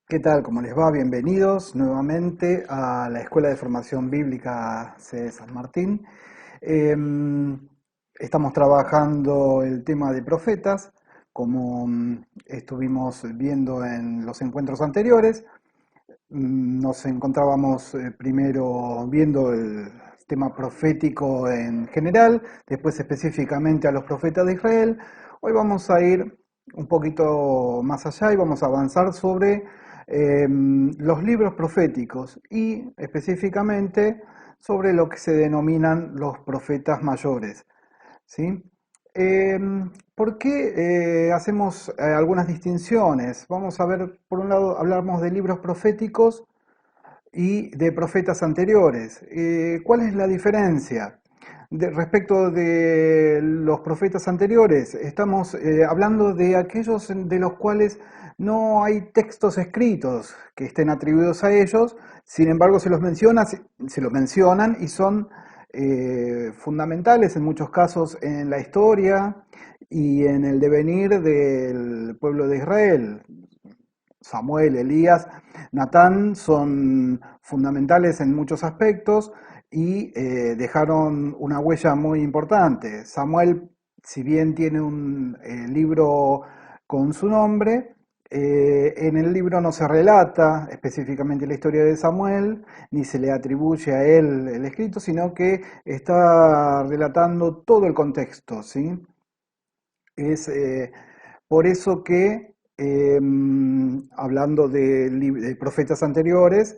¿Qué tal? ¿Cómo les va? Bienvenidos nuevamente a la Escuela de Formación Bíblica C. San Martín. Em, Estamos trabajando el tema de profetas, como estuvimos viendo en los encuentros anteriores. Nos encontrábamos primero viendo el tema profético en general, después específicamente a los profetas de Israel. Hoy vamos a ir un poquito más allá y vamos a avanzar sobre los libros proféticos y específicamente sobre lo que se denominan los profetas mayores. ¿Sí? Eh, ¿Por qué hacemos algunas distinciones? Vamos a ver, por un lado, hablamos de libros proféticos y de profetas anteriores. ¿Cuál es la diferencia? Respecto de los profetas anteriores, estamos hablando de aquellos de los cuales no hay textos escritos que estén atribuidos a ellos, sin embargo se los mencionan y son fundamentales en muchos casos en la historia y en el devenir del pueblo de Israel. Samuel, Elías, Natán son fundamentales en muchos aspectos y dejaron una huella muy importante. Samuel, si bien tiene un libro con su nombre, en el libro no se relata específicamente la historia de Samuel, ni se le atribuye a él el escrito, sino que está relatando todo el contexto, ¿sí? Es por eso que, hablando de profetas anteriores,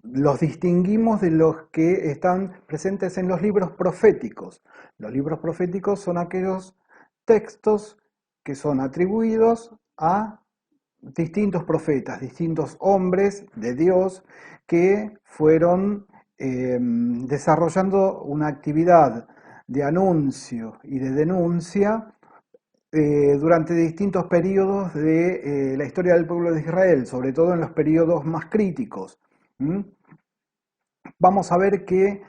los distinguimos de los que están presentes en los libros proféticos. Los libros proféticos son aquellos textos que son atribuidos a distintos profetas, distintos hombres de Dios que fueron desarrollando una actividad de anuncio y de denuncia durante distintos periodos de la historia del pueblo de Israel, sobre todo en los periodos más críticos. ¿Mm? Vamos a ver que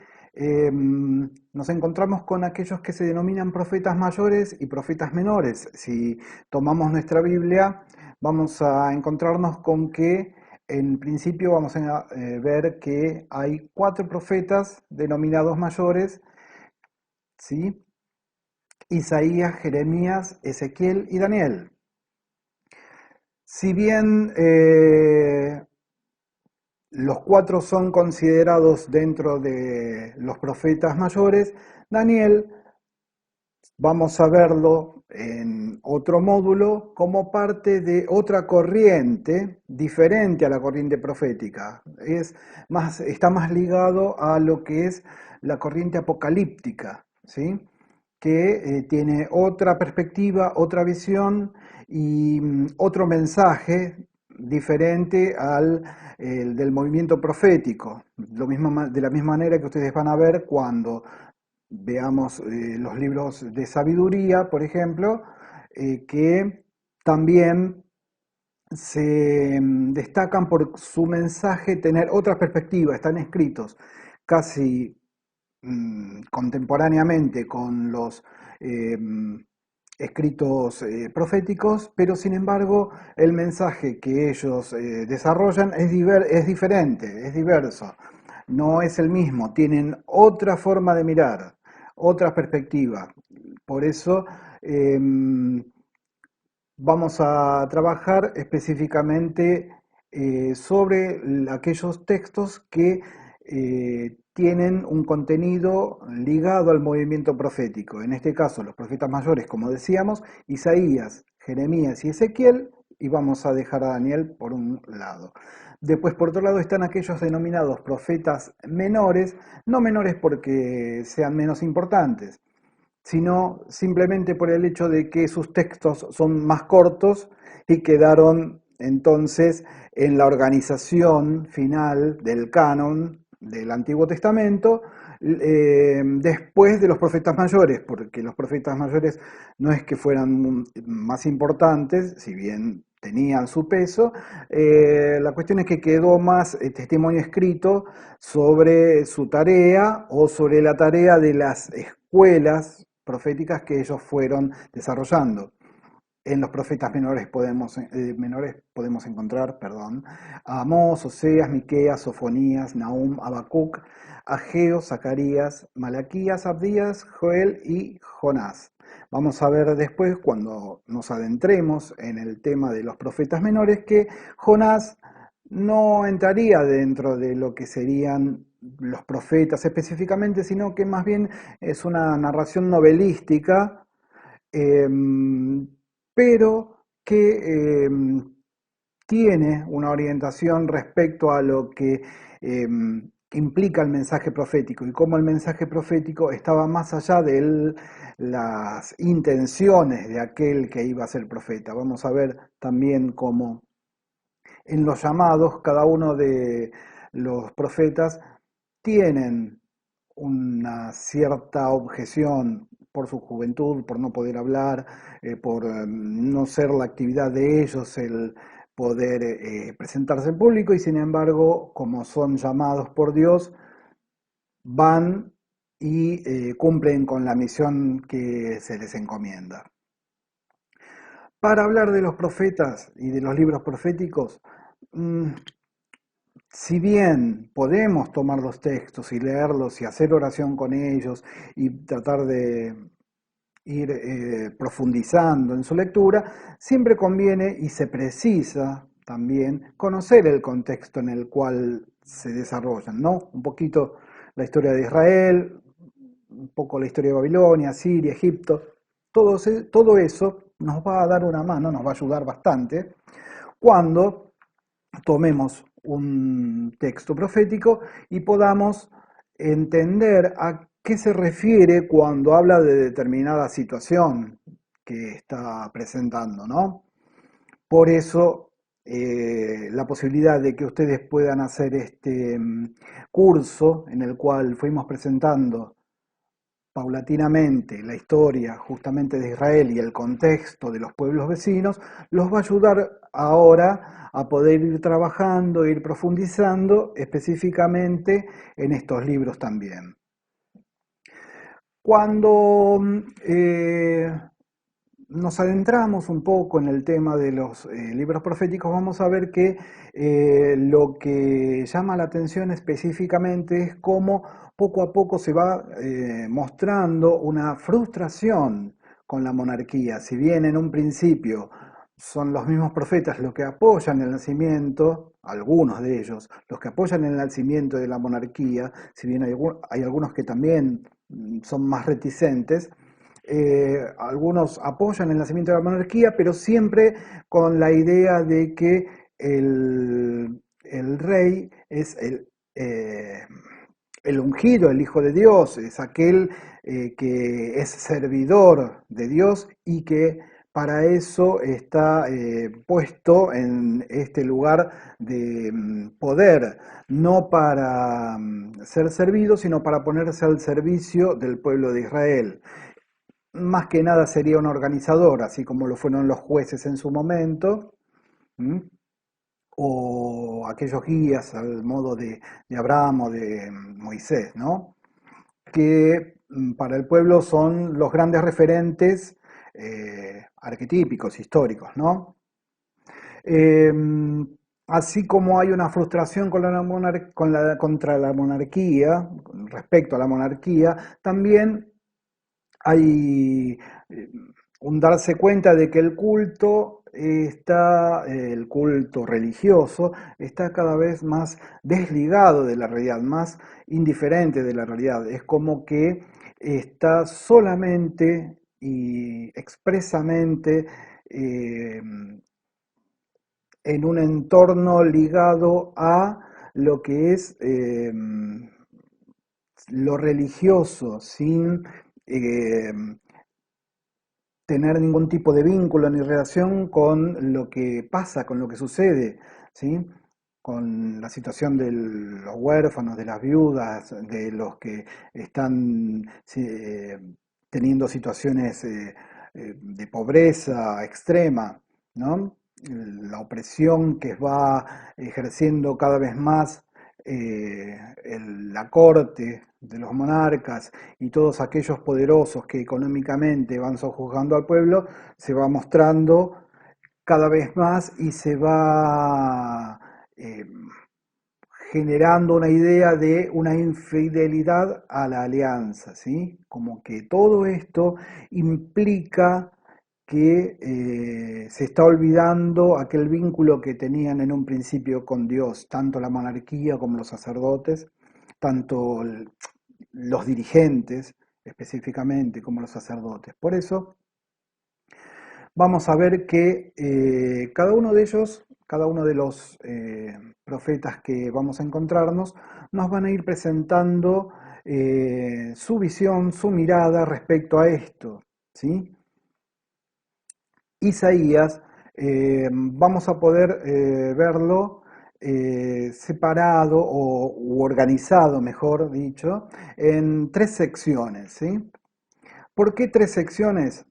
nos encontramos con aquellos que se denominan profetas mayores y profetas menores. Si tomamos nuestra Biblia, vamos a encontrarnos con que en principio vamos a ver que hay 4 profetas denominados mayores, ¿sí? Isaías, Jeremías, Ezequiel y Daniel. Si bien los 4 son considerados dentro de los profetas mayores, Daniel, vamos a verlo en otro módulo como parte de otra corriente diferente a la corriente profética. Está más ligado a lo que es la corriente apocalíptica, ¿sí? Que tiene otra perspectiva, otra visión y otro mensaje diferente al el del movimiento profético. De la misma manera que ustedes van a ver cuando veamos los libros de sabiduría, por ejemplo, que también se destacan por su mensaje tener otra perspectiva, están escritos casi contemporáneamente con los eh, escritos proféticos, pero sin embargo el mensaje que ellos desarrollan es diferente, es diverso, no es el mismo, tienen otra forma de mirar, otra perspectiva. Por eso vamos a trabajar específicamente sobre aquellos textos que tienen un contenido ligado al movimiento profético. En este caso, los profetas mayores, como decíamos, Isaías, Jeremías y Ezequiel, y vamos a dejar a Daniel por un lado. Después, por otro lado, están aquellos denominados profetas menores, no menores porque sean menos importantes, sino simplemente por el hecho de que sus textos son más cortos y quedaron entonces en la organización final del canon del Antiguo Testamento después de los profetas mayores, porque los profetas mayores no es que fueran más importantes, si bien tenían su peso, la cuestión es que quedó más testimonio escrito sobre su tarea o sobre la tarea de las escuelas proféticas que ellos fueron desarrollando. En los profetas menores podemos encontrar, a Amós, Oseas, Miqueas, Sofonías, Nahum, Habacuc, Ageo, Zacarías, Malaquías, Abdías, Joel y Jonás. Vamos a ver después, cuando nos adentremos en el tema de los profetas menores, que Jonás no entraría dentro de lo que serían los profetas específicamente, sino que más bien es una narración novelística, pero que tiene una orientación respecto a lo que implica el mensaje profético y cómo el mensaje profético estaba más allá de las intenciones de aquel que iba a ser profeta. Vamos a ver también cómo en los llamados cada uno de los profetas tienen una cierta objeción por su juventud, por no poder hablar, por no ser la actividad de ellos el poder presentarse en público, y sin embargo, como son llamados por Dios, van y cumplen con la misión que se les encomienda. Para hablar de los profetas y de los libros proféticos, mm, si bien podemos tomar los textos y leerlos y hacer oración con ellos y tratar de ir profundizando en su lectura, siempre conviene y se precisa también conocer el contexto en el cual se desarrollan, ¿no? Un poquito la historia de Israel, un poco la historia de Babilonia, Siria, Egipto. Todo eso nos va a dar una mano, nos va a ayudar bastante cuando tomemos un texto profético y podamos entender a qué se refiere cuando habla de determinada situación que está presentando, ¿no? Por eso, la posibilidad de que ustedes puedan hacer este curso en el cual fuimos presentando paulatinamente la historia justamente de Israel y el contexto de los pueblos vecinos, los va a ayudar ahora a poder ir trabajando, ir profundizando específicamente en estos libros también. Cuando nos adentramos un poco en el tema de los libros proféticos, vamos a ver que lo que llama la atención específicamente es cómo poco a poco se va mostrando una frustración con la monarquía. Si bien en un principio son los mismos profetas los que apoyan el nacimiento, algunos de ellos, los que apoyan el nacimiento de la monarquía, si bien hay algunos que también son más reticentes, algunos apoyan el nacimiento de la monarquía, pero siempre con la idea de que el rey es el ungido, el Hijo de Dios, es aquel que es servidor de Dios y que para eso está puesto en este lugar de poder, no para ser servido, sino para ponerse al servicio del pueblo de Israel. Más que nada sería un organizador, así como lo fueron los jueces en su momento, ¿m? O aquellos guías al modo de Abraham o de Moisés, ¿no? Que para el pueblo son los grandes referentes arquetípicos, históricos, ¿no? Eh, Así como hay una frustración contra la monarquía, respecto a la monarquía, también hay un darse cuenta de que el culto religioso, está cada vez más desligado de la realidad, más indiferente de la realidad. Es como que está solamente y expresamente eh, en un entorno ligado a lo que es lo religioso, sin eh, tener ningún tipo de vínculo ni relación con lo que pasa, con lo que sucede, ¿sí? Con la situación de los huérfanos, de las viudas, de los que están teniendo situaciones de pobreza extrema, ¿no? La opresión que va ejerciendo cada vez más la corte de los monarcas y todos aquellos poderosos que económicamente van sojuzgando al pueblo, se va mostrando cada vez más y se va generando una idea de una infidelidad a la alianza, ¿sí? Como que todo esto implica que se está olvidando aquel vínculo que tenían en un principio con Dios, tanto la monarquía como los sacerdotes, tanto los dirigentes específicamente como los sacerdotes. Por eso vamos a ver que cada uno de ellos, cada uno de los profetas que vamos a encontrarnos, nos van a ir presentando su visión, su mirada respecto a esto, ¿sí? Isaías, vamos a poder verlo separado u organizado, mejor dicho, en tres secciones, ¿sí? ¿Por qué tres secciones?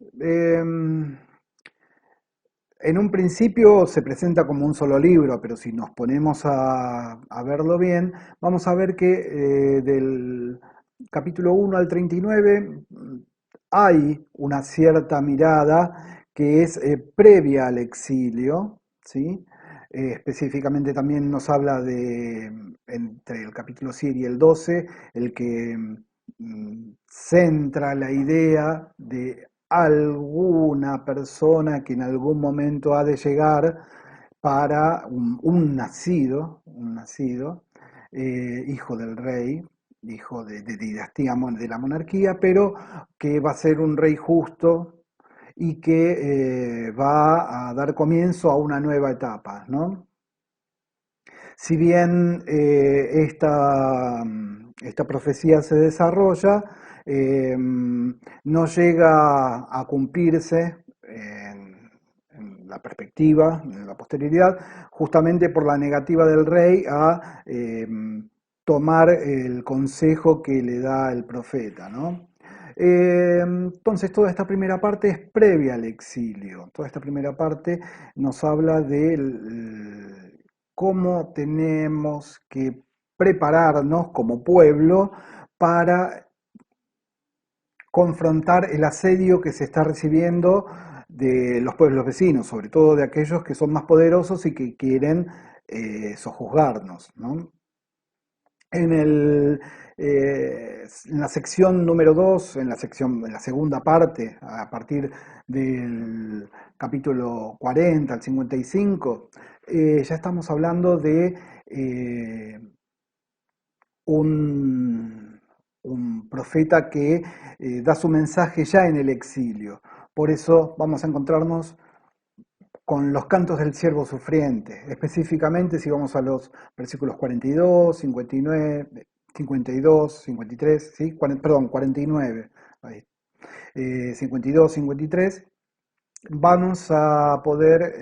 En un principio se presenta como un solo libro, pero si nos ponemos a verlo bien, vamos a ver que del capítulo 1 al 39 hay una cierta mirada que es previa al exilio, ¿sí? Específicamente también nos habla de, entre el capítulo 7 y el 12, el que centra la idea de alguna persona que en algún momento ha de llegar para un nacido, hijo del rey, hijo de dinastía de la monarquía, pero que va a ser un rey justo y que va a dar comienzo a una nueva etapa, ¿no? Si bien esta profecía se desarrolla, no llega a cumplirse en la perspectiva, en la posterioridad, justamente por la negativa del rey a tomar el consejo que le da el profeta, ¿no? Entonces, toda esta primera parte es previa al exilio. Toda esta primera parte nos habla de cómo tenemos que prepararnos como pueblo para confrontar el asedio que se está recibiendo de los pueblos vecinos, sobre todo de aquellos que son más poderosos y que quieren sojuzgarnos, ¿no? En, en la sección número 2, en la segunda parte, a partir del capítulo 40 al 55, ya estamos hablando de un, un profeta que da su mensaje ya en el exilio. Por eso vamos a encontrarnos con los cantos del siervo sufriente. Específicamente, si vamos a los versículos 42, 59, 52, 53, ¿sí? Perdón, 49, ahí. 52, 53, vamos a poder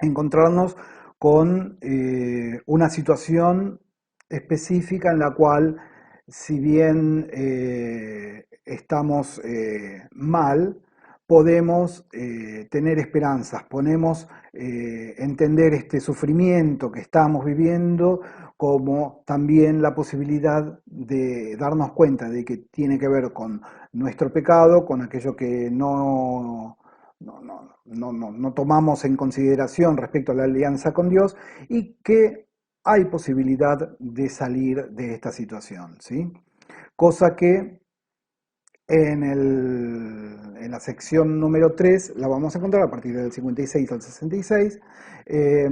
encontrarnos con una situación específica en la cual, si bien estamos mal, podemos tener esperanzas, podemos entender este sufrimiento que estamos viviendo como también la posibilidad de darnos cuenta de que tiene que ver con nuestro pecado, con aquello que no tomamos en consideración respecto a la alianza con Dios y que hay posibilidad de salir de esta situación, ¿sí? Cosa que en la sección número 3 la vamos a encontrar a partir del 56 al 66. Eh,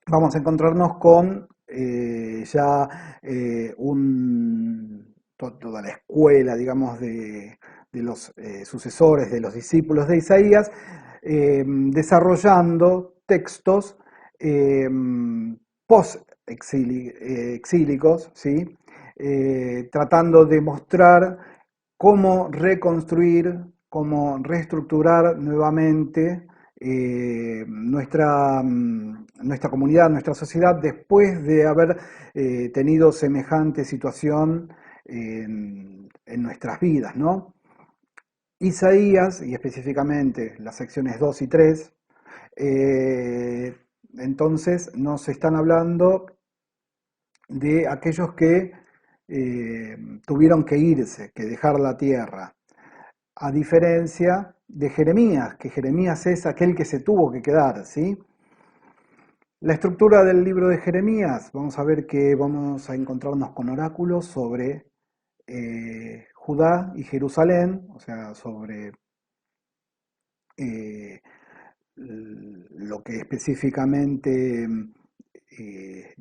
Vamos a encontrarnos con ya toda la escuela, digamos, de los sucesores, de los discípulos de Isaías, desarrollando textos post-exílicos, ¿sí? Tratando de mostrar cómo reconstruir, cómo reestructurar nuevamente nuestra comunidad, nuestra sociedad, después de haber tenido semejante situación en nuestras vidas, ¿no? Isaías, y específicamente las secciones 2 y 3, entonces nos están hablando de aquellos que tuvieron que irse, que dejar la tierra, a diferencia de Jeremías, que Jeremías es aquel que se tuvo que quedar, ¿sí? La estructura del libro de Jeremías, vamos a ver que vamos a encontrarnos con oráculos sobre Judá y Jerusalén, o sea, sobre eh, lo que específicamente eh,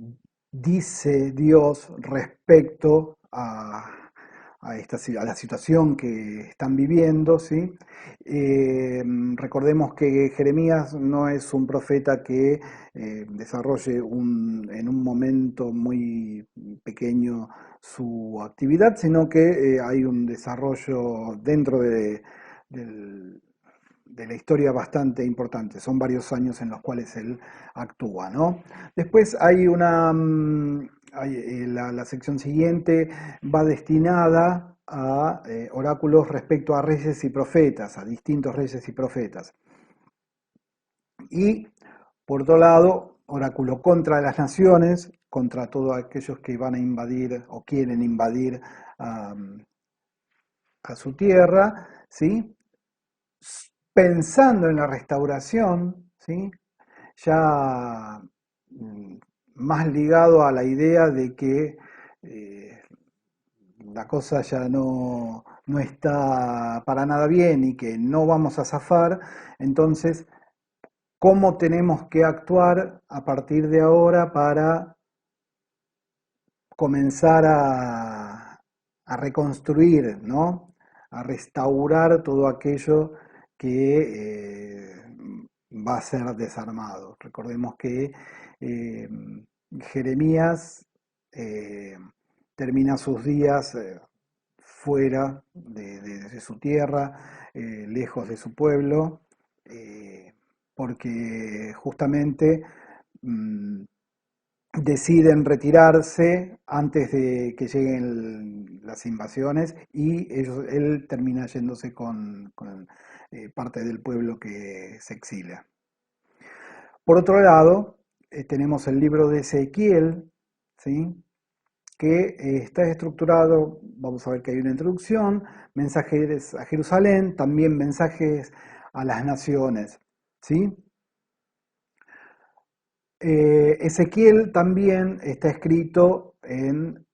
dice Dios respecto a la situación que están viviendo, ¿sí? Recordemos que Jeremías no es un profeta que desarrolle en un momento muy pequeño su actividad, sino que hay un desarrollo dentro del, de la historia bastante importante. Son varios años en los cuales él actúa, ¿no? Después hay la sección siguiente va destinada a oráculos respecto a reyes y profetas, a distintos reyes y profetas. Y por otro lado, oráculo contra las naciones, contra todos aquellos que van a invadir o quieren invadir a su tierra, ¿sí? Pensando en la restauración, ¿sí? Ya mm, más ligado a la idea de que eh, la cosa ya no está para nada bien y que no vamos a zafar, entonces, ¿cómo tenemos que actuar a partir de ahora para comenzar a reconstruir, ¿no? A restaurar todo aquello que va a ser desarmado? Recordemos que eh, Jeremías eh, termina sus días fuera de su tierra, lejos de su pueblo, eh, porque justamente mm, deciden retirarse antes de que lleguen las invasiones y él termina yéndose con parte del pueblo que se exilia. Por otro lado, tenemos el libro de Ezequiel, ¿sí? Que está estructurado, vamos a ver que hay una introducción, mensajes a Jerusalén, también mensajes a las naciones, ¿sí? Ezequiel también está escrito en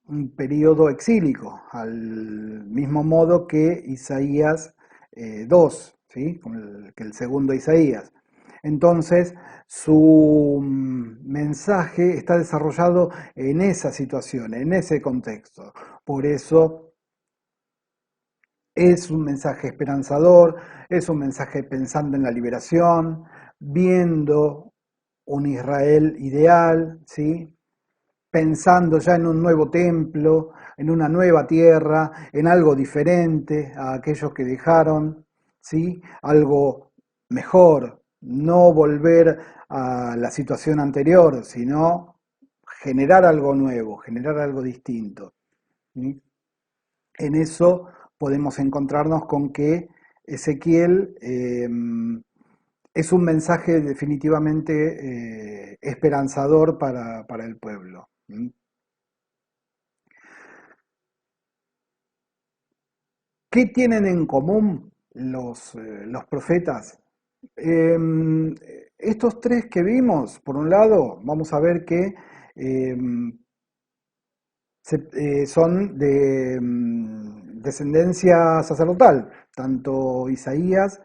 un periodo exílico, al mismo modo que Isaías 2, ¿sí? Que el segundo Isaías. Entonces, su mensaje está desarrollado en esa situación, en ese contexto. Por eso es un mensaje esperanzador, es un mensaje pensando en la liberación, viendo un Israel ideal, ¿sí? Pensando ya en un nuevo templo, en una nueva tierra, en algo diferente a aquellos que dejaron, ¿sí? Algo mejor, no volver a la situación anterior, sino generar algo nuevo, generar algo distinto, ¿sí? En eso podemos encontrarnos con que Ezequiel es un mensaje definitivamente esperanzador para el pueblo. ¿Qué tienen en común los profetas? Eh, Estos tres que vimos, por un lado, vamos a ver que eh, son de descendencia sacerdotal, tanto Isaías,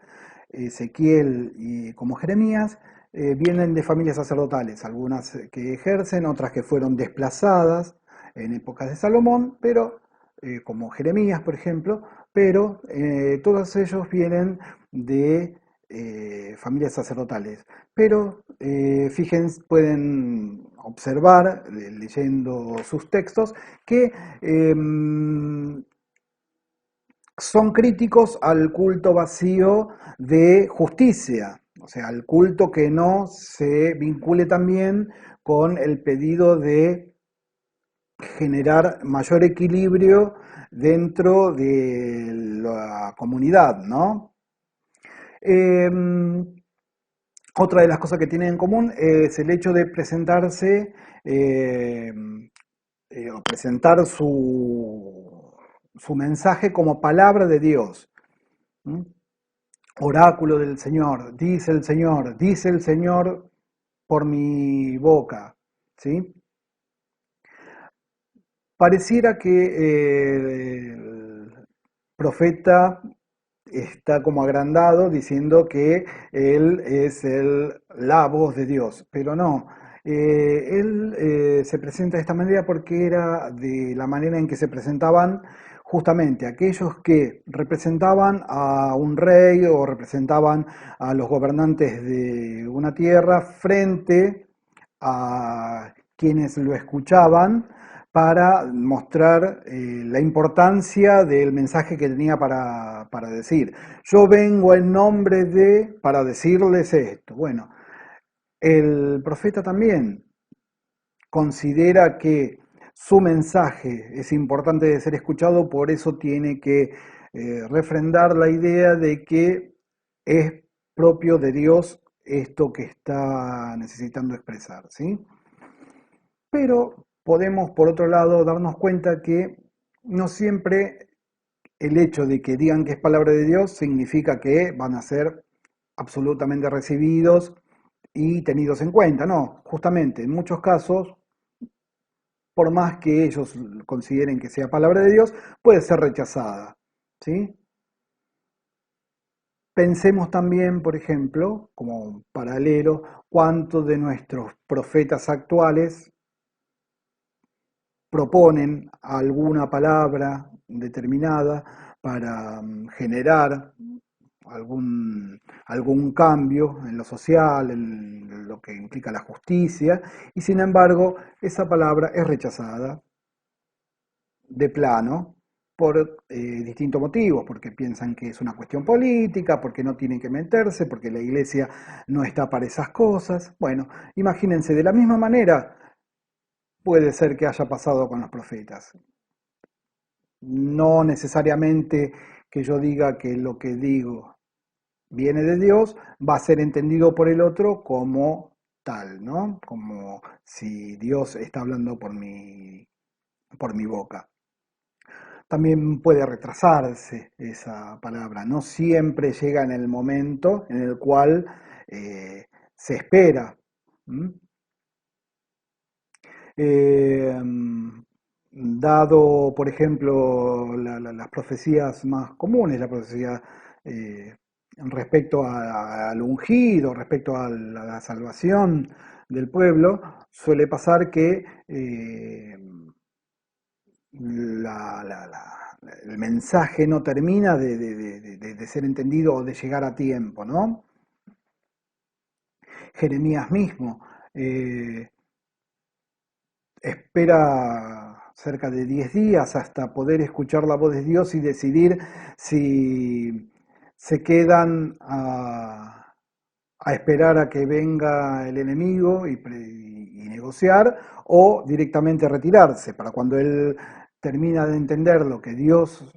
Ezequiel como Jeremías vienen de familias sacerdotales, algunas que ejercen, otras que fueron desplazadas en épocas de Salomón, pero como Jeremías, por ejemplo, pero todos ellos vienen de familias sacerdotales. Pero fíjense, pueden observar, leyendo sus textos, que eh, son críticos al culto vacío de justicia, o sea, al culto que no se vincule también con el pedido de generar mayor equilibrio dentro de la comunidad, ¿no? Eh, Otra de las cosas que tienen en común es el hecho de presentarse eh, o presentar su mensaje como palabra de Dios. ¿Mm? Oráculo del Señor, dice el Señor por mi boca, ¿sí? Pareciera que el profeta está como agrandado diciendo que él es la voz de Dios, pero no. Él se presenta de esta manera porque era de la manera en que se presentaban justamente aquellos que representaban a un rey o representaban a los gobernantes de una tierra frente a quienes lo escuchaban para mostrar la importancia del mensaje que tenía para decir. Yo vengo en nombre de, para decirles esto. Bueno, el profeta también considera que su mensaje es importante de ser escuchado, por eso tiene que refrendar la idea de que es propio de Dios esto que está necesitando expresar, ¿sí? Pero podemos, por otro lado, darnos cuenta que no siempre el hecho de que digan que es palabra de Dios significa que van a ser absolutamente recibidos y tenidos en cuenta. No, justamente en muchos casos, por más que ellos consideren que sea palabra de Dios, puede ser rechazada. ¿Sí? Pensemos también, por ejemplo, como un paralelo, cuántos de nuestros profetas actuales proponen alguna palabra determinada para generar algún cambio en lo social, en lo que implica la justicia, y sin embargo esa palabra es rechazada de plano por distintos motivos, porque piensan que es una cuestión política, porque no tienen que meterse, porque la iglesia no está para esas cosas. Bueno, imagínense, de la misma manera puede ser que haya pasado con los profetas. No necesariamente que yo diga que lo que digo viene de Dios, va a ser entendido por el otro como tal, ¿no? Como si Dios está hablando por mi boca. También puede retrasarse esa palabra, no siempre llega en el momento en el cual se espera. ¿Mm? Eh, Dado, por ejemplo, las profecías más comunes, la profecía respecto al ungido, respecto a la salvación del pueblo, suele pasar que el mensaje no termina de ser entendido o de llegar a tiempo, ¿no? Jeremías mismo. eh, Espera cerca de 10 días hasta poder escuchar la voz de Dios y decidir si se quedan a esperar a que venga el enemigo y negociar o directamente retirarse. Para cuando él termina de entender lo que Dios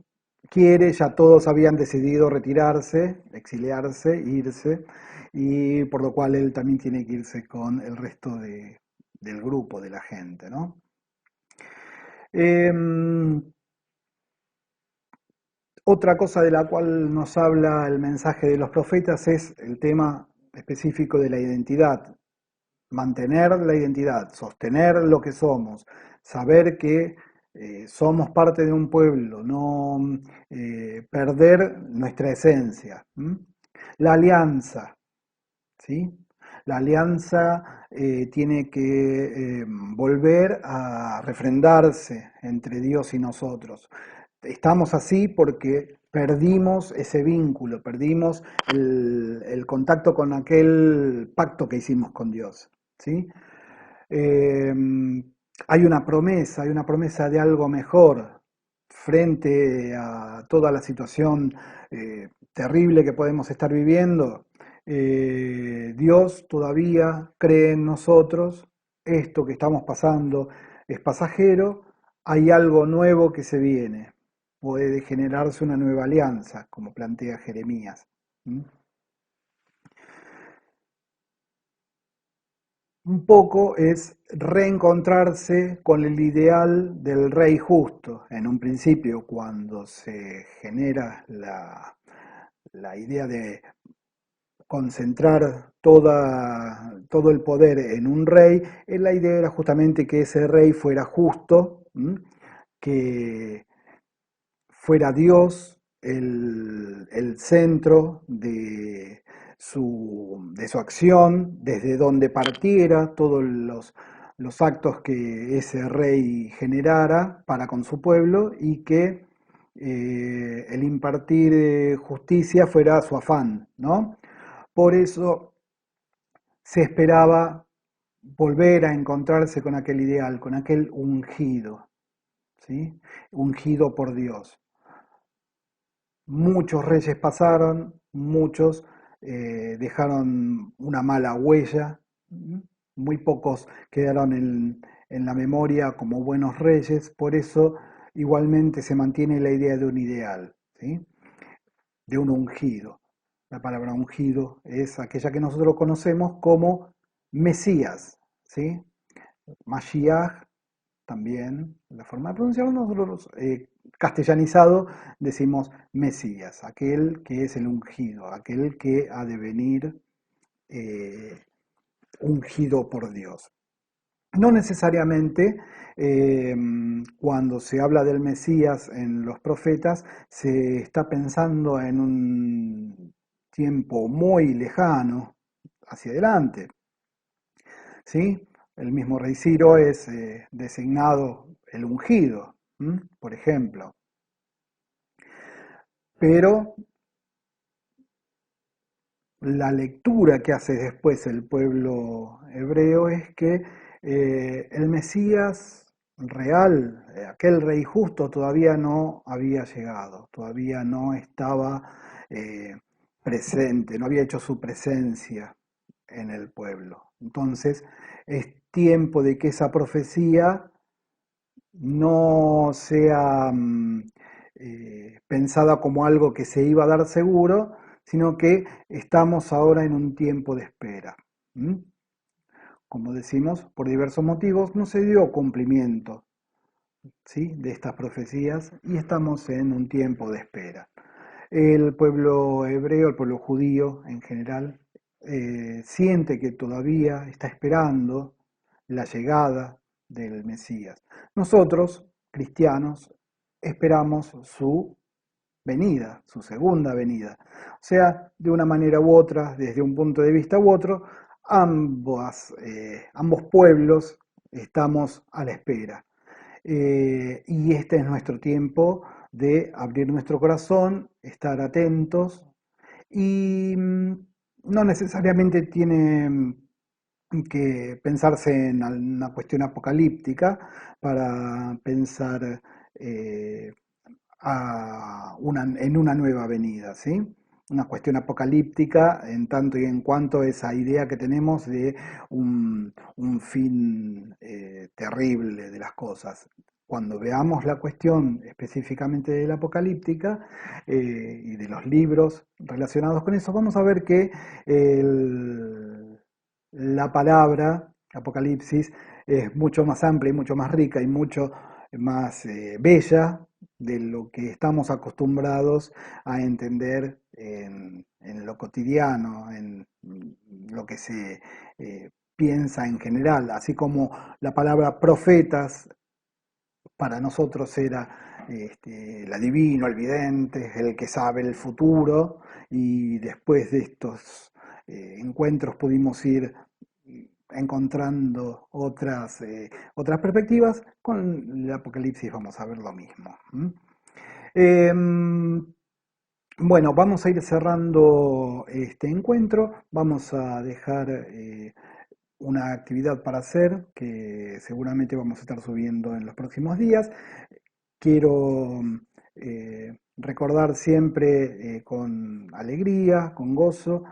quiere, ya todos habían decidido retirarse, exiliarse, irse, y por lo cual él también tiene que irse con el resto del grupo, de la gente, ¿no? Em, Otra cosa de la cual nos habla el mensaje de los profetas es el tema específico de la identidad. Mantener la identidad, sostener lo que somos, saber que somos parte de un pueblo, no perder nuestra esencia. ¿M? La alianza, ¿sí? La alianza tiene que volver a refrendarse entre Dios y nosotros. Estamos así porque perdimos ese vínculo, perdimos el contacto con aquel pacto que hicimos con Dios, ¿sí? Eh, hay una promesa de algo mejor frente a toda la situación terrible que podemos estar viviendo. Dios todavía cree en nosotros, esto que estamos pasando es pasajero, hay algo nuevo que se viene, puede generarse una nueva alianza, como plantea Jeremías. ¿Mm? un poco es reencontrarse con el ideal del rey justo. En un principio, cuando se genera la idea de concentrar todo el poder en un rey, la idea era justamente que ese rey fuera justo, que fuera Dios el centro de su acción, desde donde partiera todos los actos que ese rey generara para con su pueblo y que el impartir justicia fuera su afán, ¿no? Por eso se esperaba volver a encontrarse con aquel ideal, con aquel ungido, ¿sí? Ungido por Dios. Muchos reyes pasaron, muchos dejaron una mala huella, muy pocos quedaron en la memoria como buenos reyes, por eso igualmente se mantiene la idea de un ideal, ¿sí? De un ungido. La palabra ungido es aquella que nosotros conocemos como Mesías, ¿sí? Mashiach también, la forma de pronunciarlo nosotros castellanizado decimos Mesías, aquel que es el ungido, aquel que ha de venir eh, ungido por Dios. No necesariamente cuando se habla del Mesías en los profetas se está pensando en un tiempo muy lejano hacia adelante, ¿sí? El mismo rey Ciro es designado el ungido, por ejemplo, pero la lectura que hace después el pueblo hebreo es que el Mesías real, aquel rey justo, todavía no había llegado, todavía no estaba eh, presente, no había hecho su presencia en el pueblo. Entonces es tiempo de que esa profecía no sea pensada como algo que se iba a dar seguro, sino que estamos ahora en un tiempo de espera. ¿Mm? Como decimos, por diversos motivos no se dio cumplimiento, ¿sí? De estas profecías y estamos en un tiempo de espera. El pueblo hebreo, el pueblo judío en general, siente que todavía está esperando la llegada del Mesías. Nosotros, cristianos, esperamos su venida, su segunda venida. O sea, de una manera u otra, desde un punto de vista u otro, ambos pueblos estamos a la espera. Y este es nuestro tiempo de abrir nuestro corazón, estar atentos y no necesariamente tiene que pensarse en una cuestión apocalíptica para pensar eh, en una nueva venida, ¿sí? Una cuestión apocalíptica en tanto y en cuanto a esa idea que tenemos de un fin terrible de las cosas. Cuando veamos la cuestión específicamente de la apocalíptica y de los libros relacionados con eso, vamos a ver que la palabra apocalipsis es mucho más amplia y mucho más rica y mucho más bella de lo que estamos acostumbrados a entender en lo cotidiano, en lo que se piensa en general, así como la palabra profetas para nosotros era el adivino, el vidente, el que sabe el futuro, y después de estos encuentros pudimos ir encontrando otras perspectivas. Con el Apocalipsis vamos a ver lo mismo. Em, bueno, vamos a ir cerrando este encuentro. Vamos a dejar una actividad para hacer que seguramente vamos a estar subiendo en los próximos días. Quiero recordar siempre con alegría, con gozo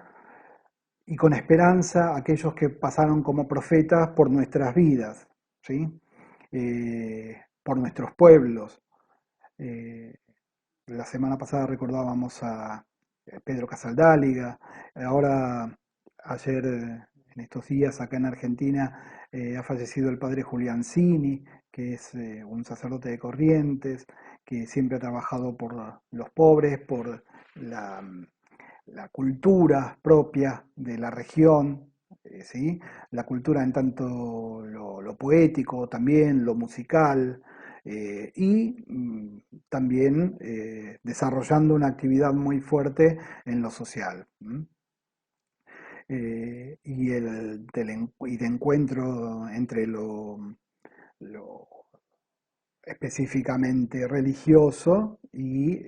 y con esperanza a aquellos que pasaron como profetas por nuestras vidas, ¿sí? Por nuestros pueblos. Eh, la semana pasada recordábamos a Pedro Casaldáliga, ahora ayer En estos días acá en Argentina ha fallecido el padre Julián Cini, que es un sacerdote de Corrientes, que siempre ha trabajado por los pobres, por la, la cultura propia de la región, ¿sí? La cultura en tanto lo poético también, lo musical, y también desarrollando una actividad muy fuerte en lo social. Y de encuentro entre lo específicamente religioso y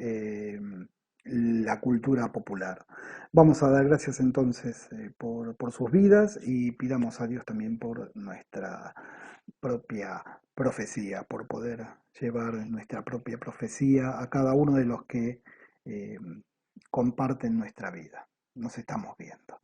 la cultura popular. Vamos a dar gracias entonces por sus vidas y pidamos a Dios también por nuestra propia profecía, por poder llevar nuestra propia profecía a cada uno de los que eh, comparten nuestra vida. Nos estamos viendo.